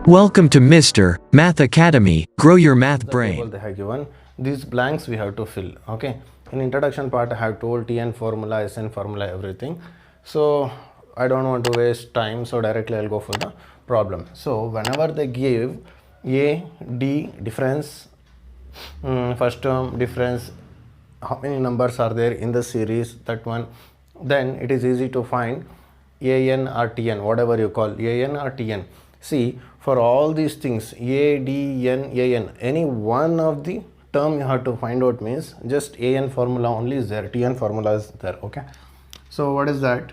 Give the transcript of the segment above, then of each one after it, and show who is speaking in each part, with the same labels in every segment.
Speaker 1: Welcome to Mr. Math Academy. Grow your math
Speaker 2: The
Speaker 1: brain.
Speaker 2: table they have given, these blanks we have to fill. Okay, in introduction part I have told Tn formula, Sn formula, everything. So I don't want to waste time, so directly I'll go for the problem. So whenever they give a d difference, first term difference, how many numbers are there in the series, that one, then it is easy to find an or tn, whatever you call an or tn. See, for all these things, a, d, n, an, any one of the term you have to find out, means just an formula only is there, tn formula is there. Okay, so what is that?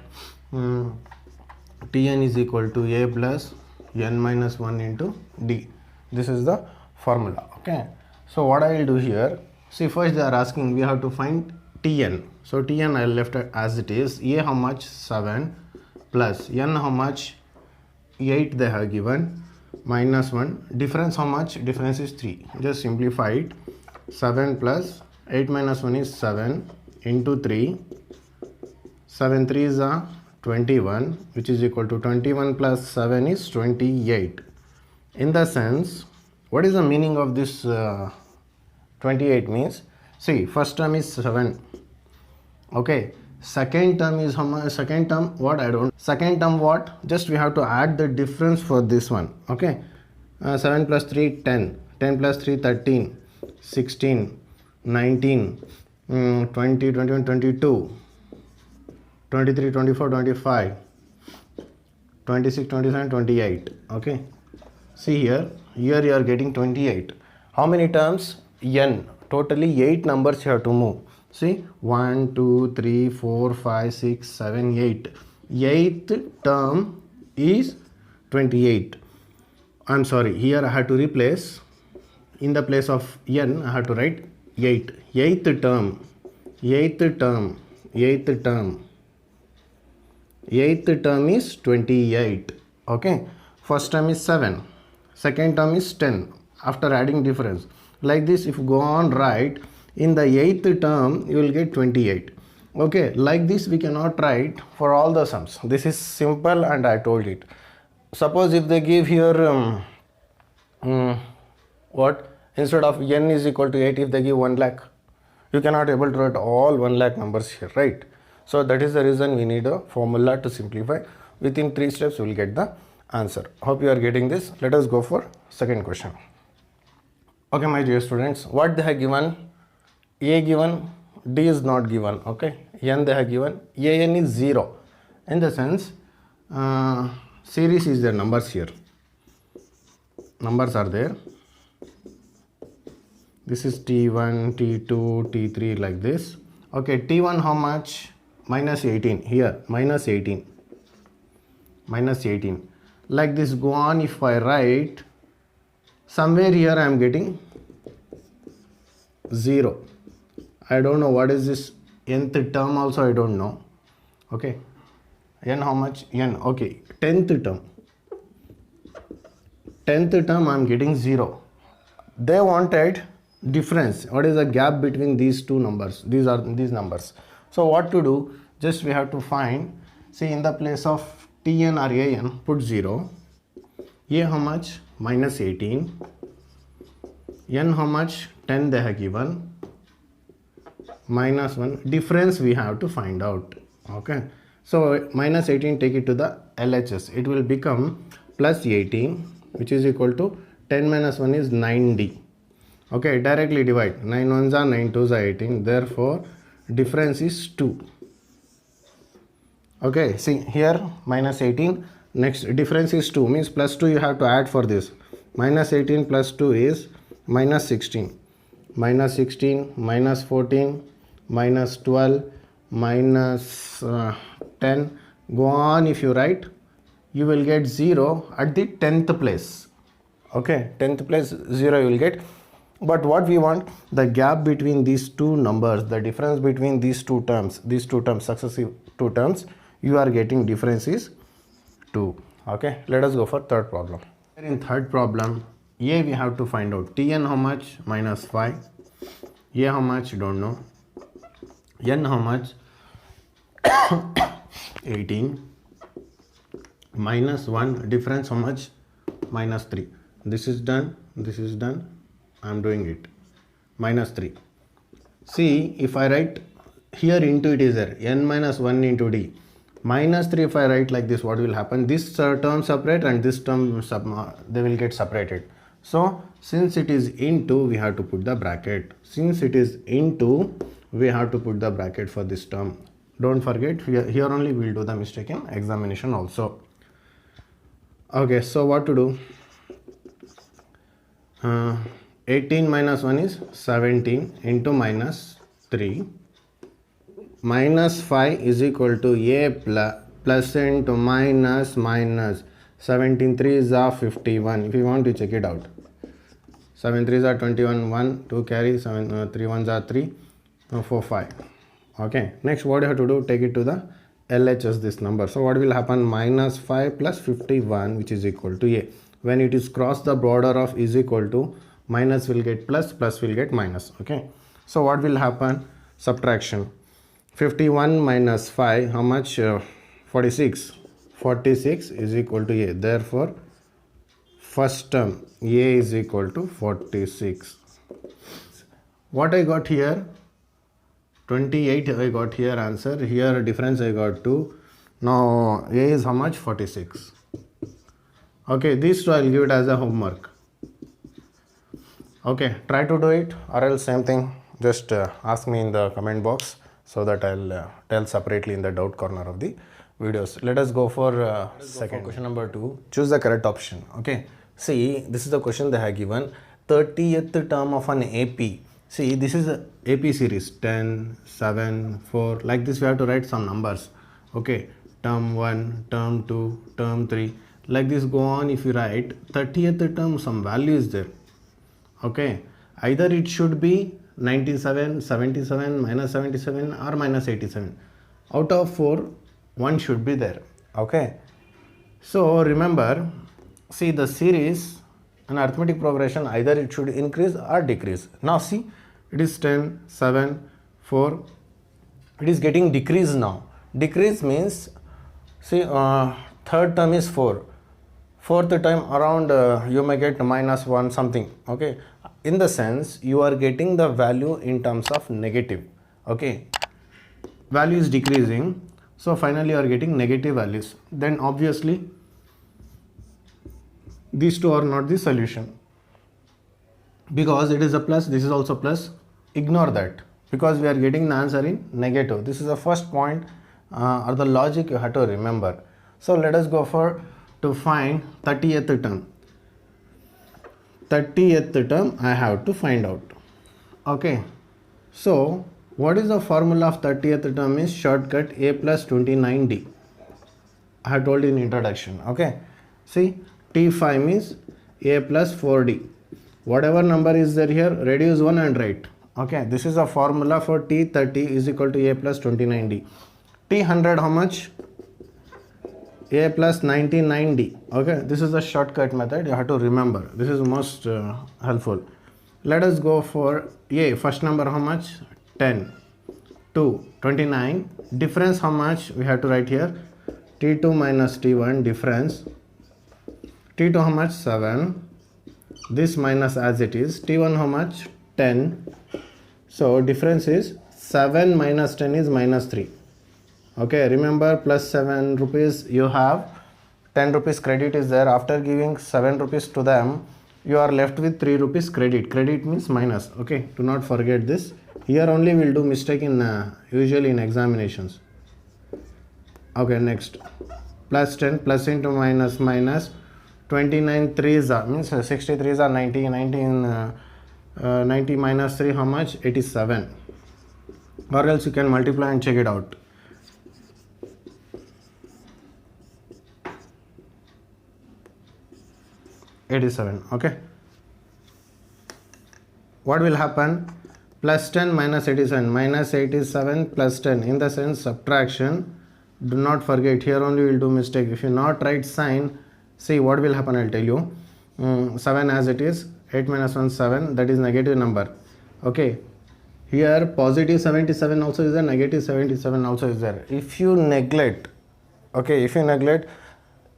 Speaker 2: Tn is equal to a plus n minus 1 into d. This is the formula. Okay, so what I will do here, see, first they are asking we have to find Tn. So Tn I left it as it is. A how much? 7 plus n how much? 8 they have given, minus 1. Difference how much? Difference is 3. Just simplify it. 7 plus 8 minus 1 is 7 into 3. 7 3 is 21, which is equal to 21 plus 7 is 28. In the sense, what is the meaning of this 28 means? See, first term is 7. Okay, second term is how much? Second term what? I don't. Second term what? Just we have to add the difference for this one. Okay, 7 plus 3 10, 10 plus 3 13, 16, 19, 20, 21, 22, 23, 24, 25, 26, 27, 28. Okay, see here you are getting 28. How many terms? N. Totally 8 numbers you have to move. See, 1 2 3 4 5 6 7 8. Eighth term is 28. I'm sorry, here I have to replace, in the place of n I have to write 8. Eighth term, eighth term, eighth term, eighth term is 28. Okay, first term is 7, second term is 10 after adding difference. Like this, if you go on right, in the eighth term you will get 28. Okay, like this we cannot write for all the sums. This is simple and I told it. Suppose if they give here what, instead of n is equal to 8, if they give 1 lakh, you cannot able to write all 1 lakh numbers here, right? So that is the reason we need a formula to simplify. Within 3 steps we will get the answer. Hope you are getting this. Let us go for second question. Okay, my dear students, what they have given? A given, D is not given. Okay, n they have given, an is 0. In the sense, series is there, numbers here. Numbers are there. This is T1, T2, T3, like this. Okay, T1 how much? Minus 18. Here, minus 18. Minus 18. Like this, go on. If I write, somewhere here I am getting 0. I don't know what is this nth term also, I don't know. Okay, n how much? N. Okay, 10th term. 10th term I am getting 0. They wanted difference. What is the gap between these two numbers? These are these numbers. So what to do? Just we have to find. See, in the place of Tn or An, put 0. A how much? Minus 18. N how much? 10 they have given. Minus 1. Difference we have to find out. Okay. So minus 18, take it to the LHS. It will become plus 18, which is equal to 10 minus 1 is 9D. Okay, directly divide. 9 1s are 9 2s are 18. Therefore, difference is 2. Okay, see here minus 18. Next difference is 2, means plus 2 you have to add for this. Minus 18 plus 2 is minus 16. Minus 16, minus 14, minus 12, minus 10. Go on, if you write, you will get 0 at the 10th place. Okay, 10th place 0 you will get. But what we want, the gap between these two numbers, the difference between these two terms, successive two terms, you are getting difference is 2. Okay, let us go for third problem. In third problem, A we have to find out. Tn how much? Minus 5. A how much? Don't know. N how much? 18. Minus 1. Difference how much? minus 3. This is done, this is done. I am doing it. Minus 3. See, if I write here into it is there, n minus 1 into d. Minus 3 if I write like this, what will happen? This term separate and this term they will get separated. So since it is into, we have to put the bracket. Since it is into, we have to put the bracket for this term. Don't forget, here only we will do the mistake in examination also. Okay, so what to do? 18 minus 1 is 17 into minus 3. Minus 5 is equal to a plus into minus minus. 17 3s are 51. If you want to check it out. 7 3s are 21. 1 2 carry. 7 3 1s are 3. 4 5. Okay. Next, what you have to do? Take it to the LHS this number. So what will happen? Minus 5 plus 51, which is equal to a. When it is cross the border of is equal to, minus will get plus, plus will get minus. Okay. So what will happen? Subtraction. 51 minus 5, how much? 46. 46 is equal to a. Therefore, first term a is equal to 46. What I got here? 28 I got here answer. Here difference I got 2. Now a is how much? 46. Okay, these two I will give it as a homework. Okay, try to do it, or else same thing. Just ask me in the comment box, so that I'll tell separately in the doubt corner of the videos. Let us go for second question number 2. Choose the correct option. Okay. See, this is the question they have given. 30th term of an AP. See, this is a AP series. 10, 7, 4. Like this we have to write some numbers. Okay. Term 1, term 2, term 3. Like this go on. If you write 30th term, some value is there. Okay. Either it should be 97, 77, minus 77 or minus 87. Out of 4, 1 should be there. Okay. So remember, see the series and arithmetic progression, either it should increase or decrease. Now see, it is 10, 7, 4. It is getting decrease now. Decrease means, see, third term is 4. Fourth time around you may get minus 1 something. Okay. In the sense, you are getting the value in terms of negative. Okay. Value is decreasing. So finally you are getting negative values. Then obviously these two are not the solution. Because it is a plus, this is also plus. Ignore that. Because we are getting the answer in negative. This is the first point or the logic you have to remember. So let us go for to find 30th term. 30th term I have to find out. Okay. So what is the formula of 30th term? Is shortcut a plus 29d. I have told in introduction. Okay. See, t5 means a plus 4d. Whatever number is there here, reduce 1 and write. Okay. This is a formula for t30 is equal to a plus 29d. t100 how much? A plus 99d. Okay, this is the shortcut method you have to remember. This is most helpful. Let us go for a. First number how much? 10. 2. 29. Difference how much? We have to write here. T2 minus T1 difference. T2 how much? 7. This minus as it is. T1 how much? 10. So difference is 7 minus 10 is minus 3. Okay, remember plus 7 rupees you have, 10 rupees credit is there. After giving 7 rupees to them, you are left with 3 rupees credit. Credit means minus. Okay, do not forget this. Here only we will do mistake in usually in examinations. Okay, next. Plus 10, plus into minus, minus. 29 3s are, means 63s are 90, 90 minus 3 how much? 87. Or else you can multiply and check it out. 87. Okay. What will happen? Plus 10 minus 87. Minus 87 plus 10. In the sense subtraction. Do not forget. Here only we will do mistake. If you not write sign, see what will happen. I will tell you. 7 as it is. 8 minus 1 7. That is negative number. Okay. Here positive 77 also is there. Negative 77 also is there. If you neglect. Okay. If you neglect.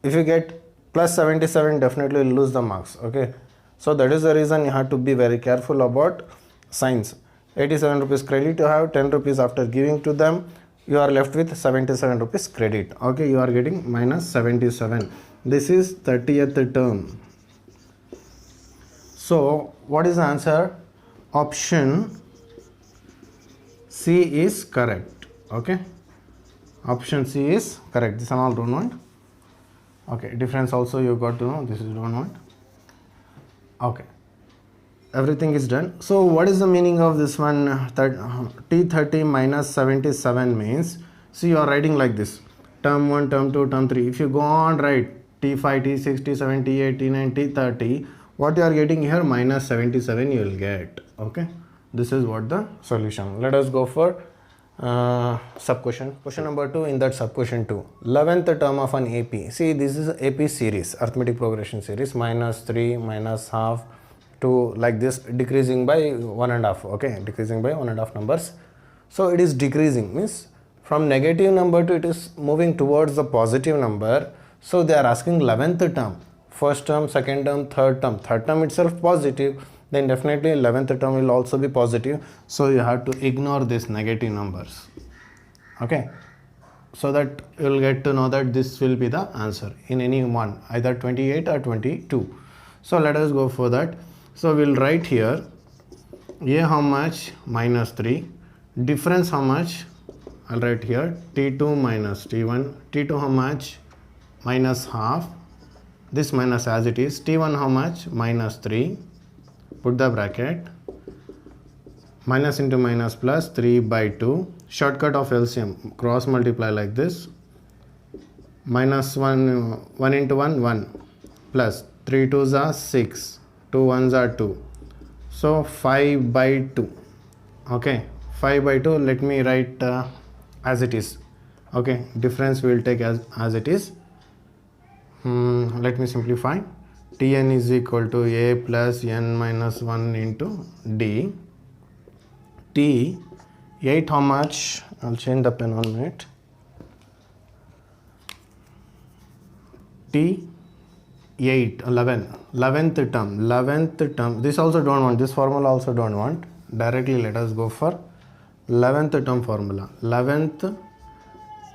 Speaker 2: If you get plus 77 definitely will lose the marks. Okay, so that is the reason you have to be very careful about signs. 87 rupees credit you have, 10 rupees after giving to them, you are left with 77 rupees credit. Okay, you are getting minus 77. This is 30th term. So what is the answer? Option C is correct. Okay, option C is correct. This one all don't want. Okay, difference also you got to know. This is don't want. Okay, everything is done. So what is the meaning of this one? T30 minus 77 means, see, you are writing like this: term 1, term 2, term 3. If you go on write T5, T6, T7, T8, T9, T30, what you are getting here? Minus 77 you will get. Okay, this is what the solution. Let us go for sub question. Question number 2 in that sub question 2. 11th term of an AP. See, this is AP series, arithmetic progression series, minus 3, minus half, 2, like this, decreasing by 1.5. Okay, decreasing by 1.5 numbers. So it is decreasing, means from negative number to it is moving towards the positive number. So they are asking 11th term. First term, second term, third term. Third term itself positive, then definitely 11th term will also be positive. So you have to ignore these negative numbers. Okay, so that you will get to know that this will be the answer in any one, either 28 or 22. So let us go for that. So we'll write here A how much? Minus 3. Difference how much? I'll write here T2 minus T1. T2 how much? Minus half. This minus as it is. T1 how much? Minus 3. Put the bracket. Minus into minus plus 3 by 2. Shortcut of LCM. Cross multiply like this. Minus 1 into 1, 1. Plus 3 2s are 6. 2 1s are 2. So 5 by 2. Okay. 5 by 2. Let me write as it is. Okay. Difference we will take as it is. Let me simplify. Tn is equal to A plus n minus 1 into D. T8 how much? I'll change the pen 1 minute. T8, 11th term. This also don't want. This formula also don't want. Directly let us go for 11th term formula. 11th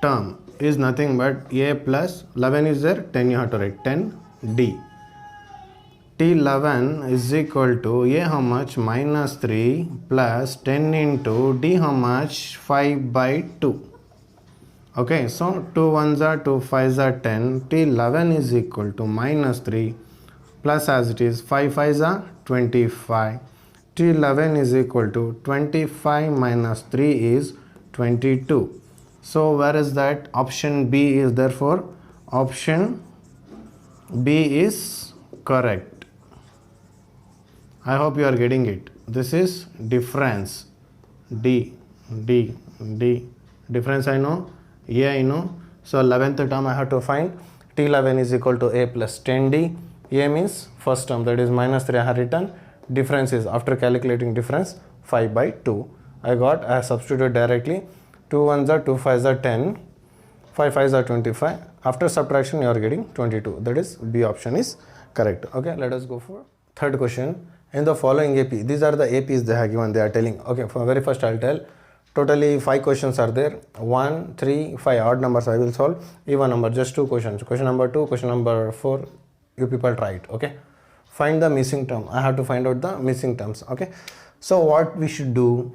Speaker 2: term is nothing but A plus 11 is there, 10 you have to write 10 D. T11 is equal to A how much? Minus 3 plus 10 into D how much? 5 by 2. Okay, so 2 1s are 2 5s are 10. T11 is equal to minus 3 plus as it is 5 5s are 25. T11 is equal to 25 minus 3 is 22. So where is that? Option B is, therefore option B is correct. I hope you are getting it. This is difference. D. Difference I know. A I know. So 11th term I have to find. T11 is equal to A plus 10D. A means first term, that is minus 3 I have written. Difference is, after calculating difference, 5 by 2. I have substituted directly. 2 1s are 2 5s are 10. 5 5s are 25. After subtraction you are getting 22. That is B option is correct. Okay, let us go for third question. In the following AP, these are the APs they have given, they are telling. Okay, for very first I'll tell. Totally 5 questions are there. 1, 3, 5 odd numbers I will solve. Even number, just 2 questions. Question number 2, question number 4, you people try it. Okay, find the missing term. I have to find out the missing terms. Okay, so what we should do?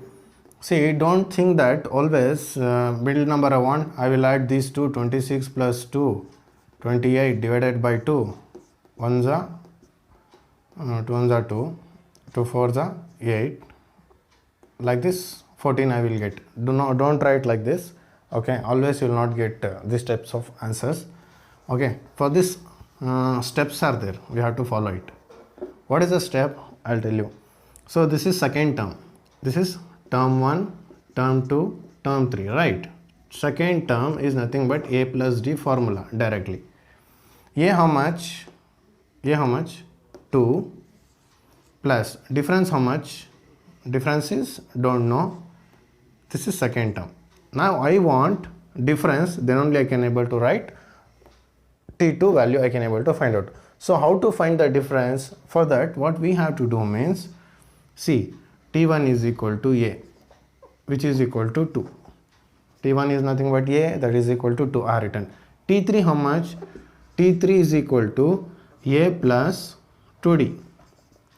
Speaker 2: See, don't think that always middle number I want. I will add these two. 26 plus 2, 28 divided by 2. 1s are 2 1s are 2. 2 4s are 8. Like this 14 I will get. Don't try it like this. Okay, always you will not get these types of answers. Okay, for this steps are there. We have to follow it. What is the step? I'll tell you. So this is second term. This is term 1, term 2, term 3, right? Second term is nothing but A plus D formula directly. A how much? 2 plus difference how much? Difference is don't know. This is second term. Now I want difference, then only I can able to write T2 value I can able to find out. So how to find the difference? For that, what we have to do means, see, T1 is equal to A, which is equal to 2. T1 is nothing but A, that is equal to 2 are written. T3 how much? T3 is equal to A plus 2D.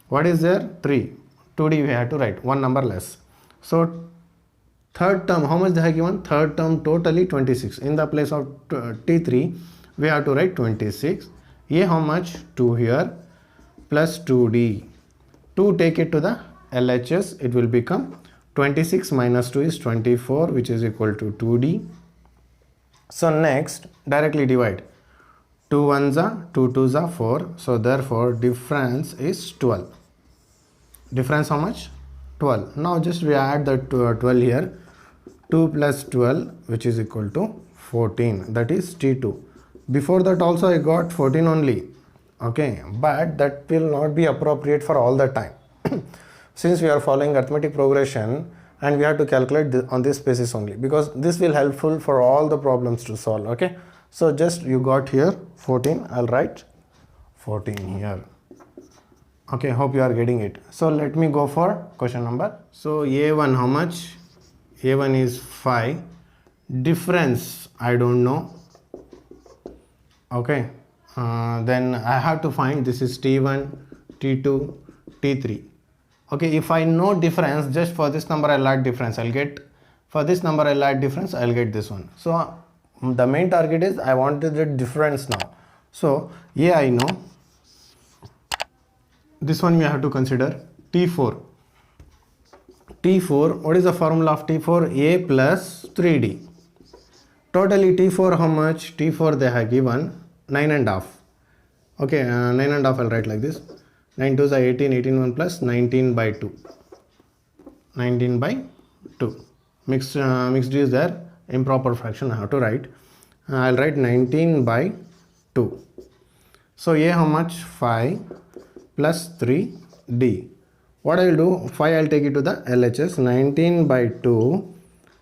Speaker 2: What is there? 3. 2D we have to write, one number less. So third term, how much they have given? Third term totally 26. In the place of T3, we have to write 26. A how much? 2 here plus 2D. 2 take it to the LHS, it will become 26 minus 2 is 24, which is equal to 2D. So next, directly divide. 2 1s are 2 2s are 4. So therefore difference is 12. Difference how much? 12. Now just we add the 12 here. 2 plus 12, which is equal to 14. That is T2. Before that also I got 14 only. Okay, but that will not be appropriate for all the time. Since we are following arithmetic progression and we have to calculate this on this basis only, because this will helpful for all the problems to solve. Okay, so just you got here 14, I'll write 14 here. Okay, hope you are getting it. So let me go for question number. So A1 how much? A1 is 5. Difference I don't know. Okay, then I have to find, this is T1, T2, T3. Okay, if I know difference, just for this number I'll add difference, I'll get, for this number I'll add difference, I'll get this one. So the main target is I wanted the difference now. So A I know, this one we have to consider. T4. T4, what is the formula of T4? A plus 3D. Totally T4 how much? T4 they have given 9.5. Okay, 9.5 I'll write like this. 9 2s are 18, 18 1 plus 19 by 2. 19 by 2. Mixed D is there. Improper fraction I have to write. I'll write 19 by 2. So A how much? 5 plus 3D. What I will do? 5 I will take it to the LHS. 19 by 2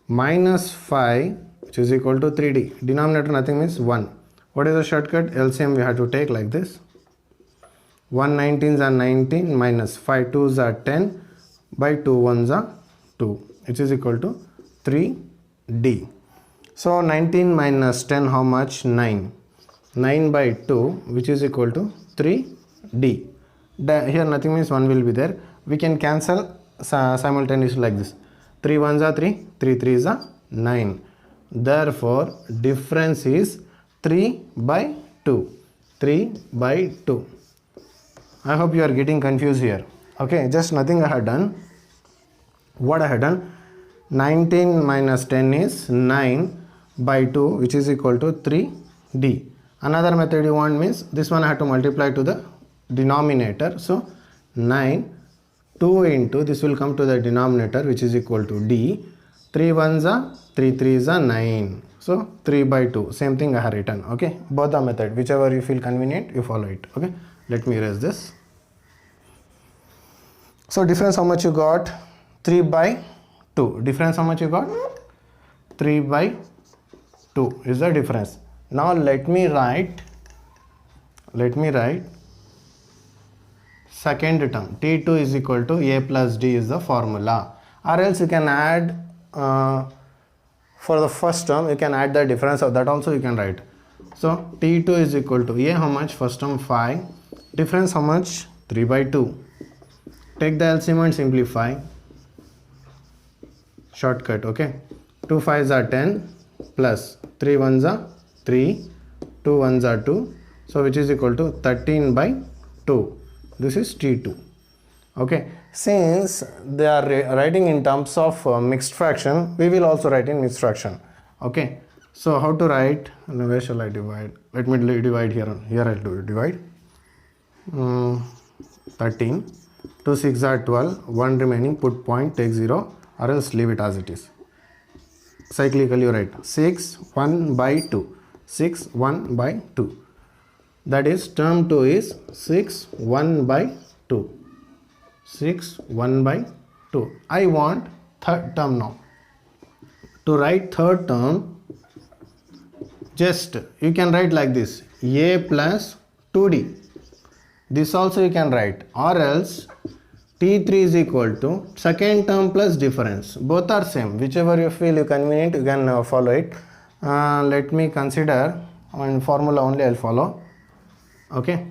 Speaker 2: minus 5, which is equal to 3D. Denominator nothing means 1. What is the shortcut? LCM we have to take like this. 1 19s are 19 minus 5 2s are 10 by 2 1s are 2, which is equal to 3D. So 19 minus 10 how much? 9. 9 by 2, which is equal to 3D. Here nothing means 1 will be there. We can cancel simultaneously like this. 3 1s are 3, 3 3s are 9. Therefore difference is 3 by 2. 3 by 2. I hope you are getting confused here. Okay, just nothing I have done. What I have done? 19 minus 10 is 9 by 2, which is equal to 3D. Another method you want means this one I have to multiply to the denominator. So 9, 2 into this will come to the denominator, which is equal to D. 3 1s are 3 3s are 9. So 3 by 2. Same thing I have written. Okay, both the method, whichever you feel convenient, you follow it. Okay, let me erase this. So difference how much you got? 3 by 2. Difference how much you got? 3 by 2 is the difference. Now let me write second term. T2 is equal to A plus D is the formula. Or else you can add, for the first term you can add the difference of that also you can write. So T2 is equal to A how much? First term 5. Difference how much? 3 by 2. Take the LCM and simplify. Shortcut, okay. 2 5s are 10 plus 3 1s are 3, 2 1s are 2. So which is equal to 13 by 2. This is T2. Okay. Since they are writing in terms of mixed fraction, we will also write in mixed fraction. Okay. So how to write? Where shall I divide? Let me divide here. Here I'll do divide. 13. 2 6 are 12. 1 remaining. Put point. Take 0. Or else leave it as it is. Cyclically write 6 1 by 2. 6 1 by 2. That is term 2 is 6 1 by 2. 6 1 by 2. I want third term now. To write third term, just you can write like this. a plus 2d. This also you can write, or else t3 is equal to second term plus difference. Both are same. Whichever you feel you convenient, you can follow it. Let me consider one formula only I'll follow. Okay.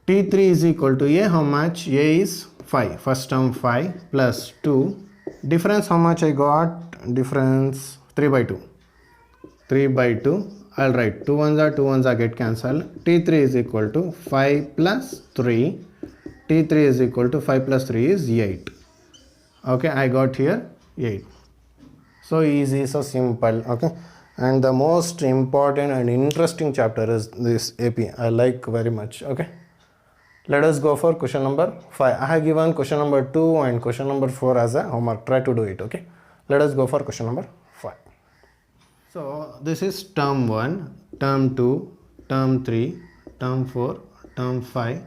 Speaker 2: T3 is equal to a, how much? A is 5. First term 5 plus 2. Difference how much I got? Difference 3 by 2. 3 by 2. I'll write 2 ones are get cancelled. T3 is equal to 5 plus 3. T3 is equal to 5 plus 3 is 8. Okay, I got here 8. So easy, so simple. Okay, and the most important and interesting chapter is this AP. I like very much. Okay, let us go for question number 5. I have given question number 2 and question number 4 as a homework. Try to do it. Okay, let us go for question number 5. So this is term 1, term 2, term 3, term 4, term 5,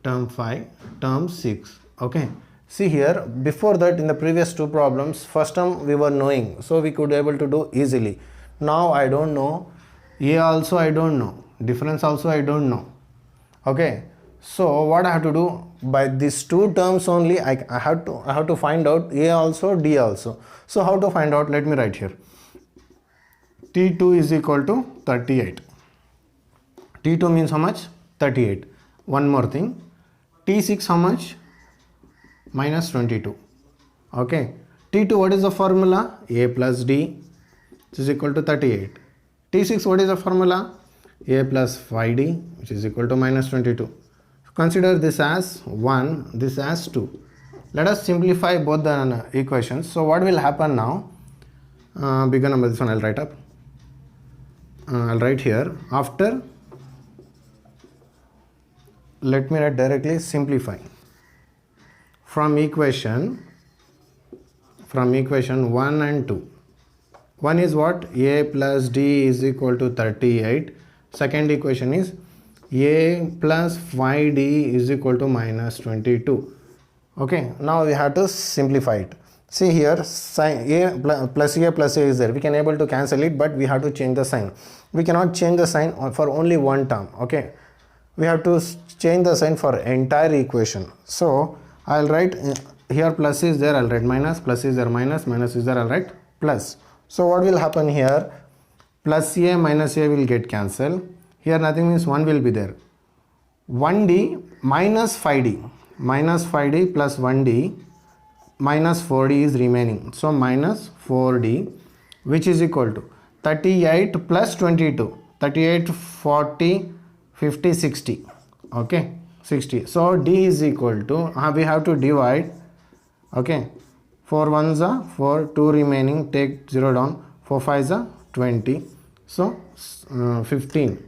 Speaker 2: term 5, term 6. Okay, see here, before that in the previous two problems, first term we were knowing, so we could able to do easily. Now I don't know, a also I don't know, difference also I don't know. Okay, so what I have to do, by these two terms only I have to find out a also, d also. So how to find out? Let me write here. T2 is equal to 38. T2 means how much? 38. One more thing, T6 how much? Minus 22. Okay, T2 what is the formula? A plus D, which is equal to 38. T6 what is the formula? A plus 5D, which is equal to minus 22. Consider this as 1, this as 2. Let us simplify both the equations. So what will happen now? Bigger number, this one I'll write up. I'll write here, after, let me write directly, simplify. From equation 1 and 2. One is what? A plus D is equal to 38. Second equation is A plus 5D is equal to minus 22. Okay, now we have to simplify it. See here, sign A plus A is there. We can able to cancel it, but we have to change the sign. We cannot change the sign for only one term. Okay, we have to change the sign for entire equation. So I'll write here plus is there, I'll write minus, plus is there, minus is there, I'll write plus. So what will happen here? Plus A minus A will get cancelled. Here nothing means 1 will be there. 1D minus 5D. Minus 5D plus 1D minus 4D is remaining. So minus 4D, which is equal to 38 plus 22. 38, 40, 50, 60. Okay, 60. So D is equal to, we have to divide. Okay, 4 ones are 4, 2 remaining, take 0 down, 4 5s are 20. So 15.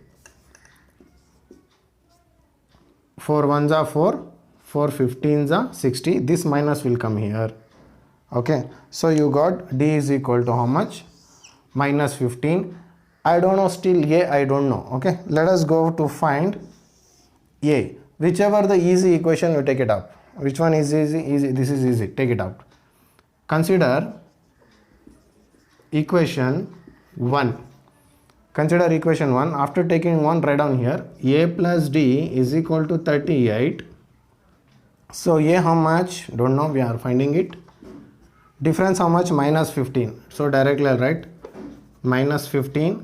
Speaker 2: 4 ones are 4, 4 15s are 60. This minus will come here. Okay, so you got D is equal to how much? Minus 15. I don't know still A, I don't know. Okay, let us go to find A. Whichever the easy equation, you take it up. Which one is easy? Easy. This is easy. Take it out. Consider equation 1. Consider equation 1. After taking 1, write down here. A plus D is equal to 38. So A how much? Don't know. We are finding it. Difference how much? Minus 15. So directly I'll write minus 15,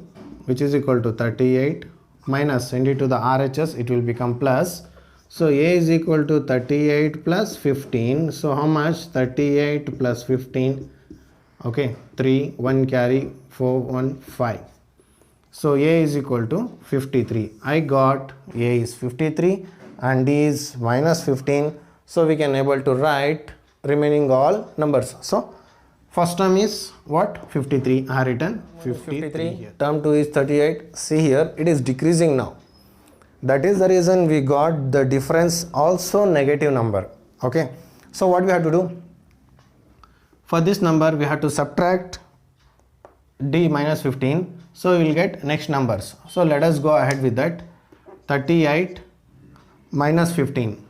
Speaker 2: which is equal to 38. Minus, send it to the RHS, it will become plus. So A is equal to 38 plus 15. So how much? 38 plus 15. Okay, 3, 1 carry, 4, 1, 5. So A is equal to 53. I got A is 53 and D is minus 15. So we can able to write remaining all numbers. So first term is what? 53. I have written 53 here. Term 2 is 38. See here, it is decreasing now. That is the reason we got the difference also negative number. Okay. So what we have to do? For this number we have to subtract D minus 15. So we will get next numbers. So let us go ahead with that. 38 minus 15.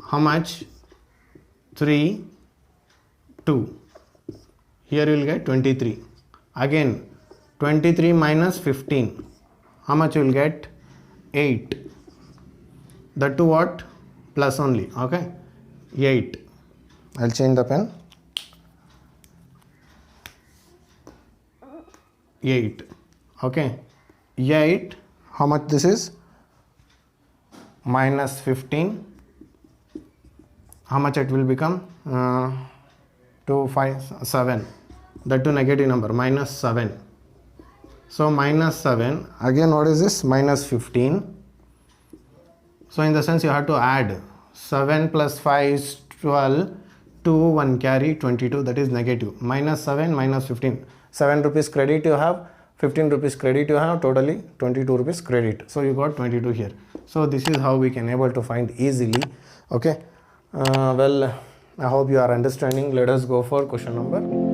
Speaker 2: How much? 3, 2. Here you will get 23. Again 23 minus 15. how much you will get? 8. That to what? Plus only. Okay, 8. I'll change the pen. 8. Okay, 8. How much this is? Minus 15. How much it will become? 2, 5, 7. That to negative number, minus 7. So minus 7. Again, what is this? Minus 15. So in the sense you have to add 7 plus 5 is 12, 2, 1 carry 22, that is negative. Minus 7 minus 15. 7 rupees credit you have, 15 rupees credit you have, totally 22 rupees credit. So you got 22 here. So this is how we can able to find easily. Okay. Well, I hope you are understanding. Let us go for question number